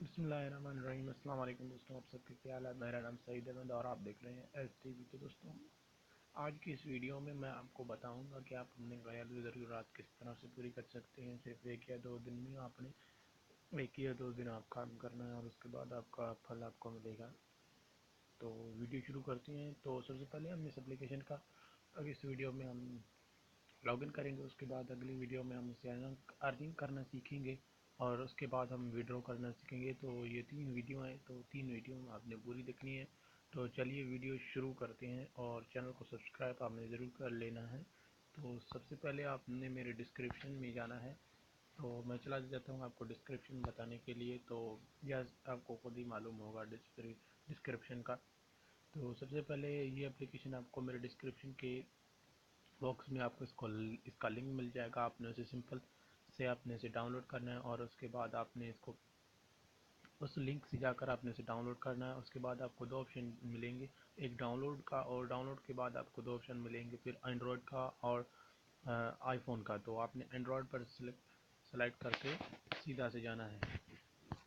बिस्मिल्लाहिर्रहमानिर्रहीम। अस्सलाम वालेकुम दोस्तों, आप सबके क्या हाल है। मेरा नाम सईद अहमद और आप देख रहे हैं एस टी वी। तो दोस्तों, आज की इस वीडियो में मैं आपको बताऊंगा कि आप अपने घरेलू ज़रूरियात किस तरह से पूरी कर सकते हैं। सिर्फ 1 या 2 दिन में आपने 1 या 2 दिन आप काम करना है और उसके बाद आपका फल आपको मिलेगा। तो वीडियो शुरू करते हैं। तो सबसे पहले हम इस एप्लीकेशन का इस वीडियो में हम लॉगिन करेंगे। उसके बाद अगली वीडियो में हम इसे अर्निंग करना सीखेंगे और उसके बाद हम विड्रॉ करना सीखेंगे। तो ये 3 वीडियो हैं, तो 3 वीडियो आपने पूरी देखनी है। तो चलिए वीडियो शुरू करते हैं और चैनल को सब्सक्राइब आपने ज़रूर कर लेना है। तो सबसे पहले आपने मेरे डिस्क्रिप्शन में जाना है। तो मैं चला जाता हूँ आपको डिस्क्रिप्शन बताने के लिए। तो यह आपको खुद ही मालूम होगा डिस्क्रिप्शन का। तो सबसे पहले ये एप्लीकेशन आपको मेरे डिस्क्रिप्शन के बॉक्स में आपको इसका लिंक मिल जाएगा। आपने उसे सिंपल से आपने इसे डाउनलोड करना है और उसके बाद आपने इसको उस लिंक से जाकर आपने इसे डाउनलोड करना है। उसके बाद आपको 2 ऑप्शन मिलेंगे, एक डाउनलोड का और डाउनलोड के बाद आपको 2 ऑप्शन मिलेंगे, फिर एंड्रॉयड का और आईफोन का। तो आपने एंड्रॉयड पर सेलेक्ट करके सीधा से जाना है।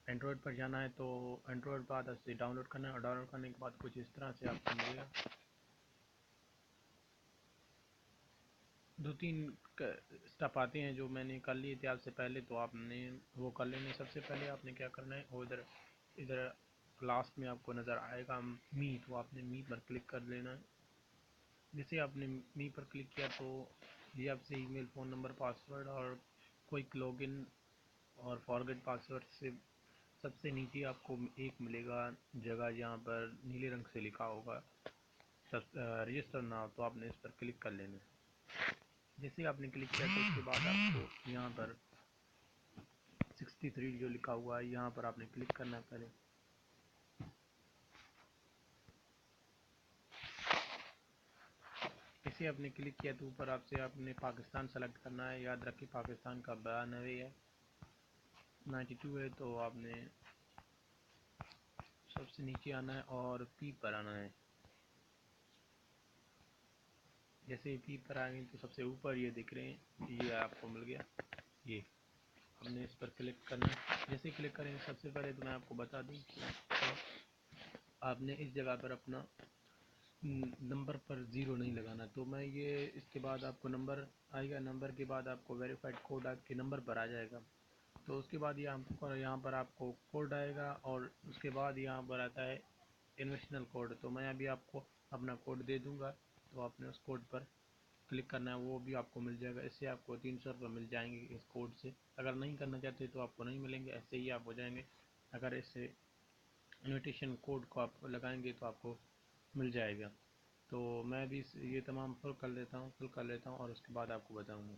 एंड्रॉयड पर जाना है तो एंड्रॉयड बाद इसे डाउनलोड करना है और डाउनलोड करने के बाद कुछ इस तरह से आपको मिलेगा। 2-3 स्टेप आते हैं जो मैंने कर लिए थे आपसे पहले, तो आपने वो कर लेने। सबसे पहले आपने क्या करना है, वो इधर इधर लास्ट में आपको नज़र आएगा मी, तो आपने मी पर क्लिक कर लेना है। जैसे आपने मी पर क्लिक किया तो ये आपसे ईमेल, फ़ोन नंबर, पासवर्ड और क्विक लॉगिन और फॉरगेट पासवर्ड से सबसे नीचे आपको एक मिलेगा जगह जहाँ पर नीले रंग से लिखा होगा रजिस्टर नाउ, तो आपने इस पर क्लिक कर लेना है। जैसे आपने क्लिक किया तो उसके बाद आपको यहाँ पर 63 जो लिखा हुआ है यहाँ पर आपने क्लिक करना है। पहले इसे आपने क्लिक किया तो ऊपर आपसे आपने पाकिस्तान सेलेक्ट करना है। याद रखिए पाकिस्तान का 92 है, 92 है। तो आपने सबसे नीचे आना है और पी पर आना है। जैसे पी पर आएंगे तो सबसे ऊपर ये दिख रहे हैं, ये आपको मिल गया। ये हमने इस पर क्लिक करना है। जैसे क्लिक करेंगे सबसे पहले तो मैं आपको बता दूं कि आपने इस जगह पर अपना नंबर पर ज़ीरो नहीं लगाना। तो मैं ये इसके बाद आपको नंबर आएगा, नंबर के बाद आपको वेरीफाइड कोड आपके नंबर पर आ जाएगा। तो उसके बाद यहाँ पर आपको कोड आएगा और उसके बाद यहाँ पर आता है इन्वेस्टनल कोड। तो मैं अभी आपको अपना कोड दे दूँगा, तो आपने उस कोड पर क्लिक करना है, वो भी आपको मिल जाएगा। इससे आपको 300 रुपये मिल जाएंगे इस कोड से। अगर नहीं करना चाहते तो आपको नहीं मिलेंगे, ऐसे ही आप हो जाएंगे। अगर इस इन्विटेशन कोड को आप लगाएंगे तो आपको मिल जाएगा। तो मैं भी ये तमाम फुल कर लेता हूँ और उसके बाद आपको बताऊँगा।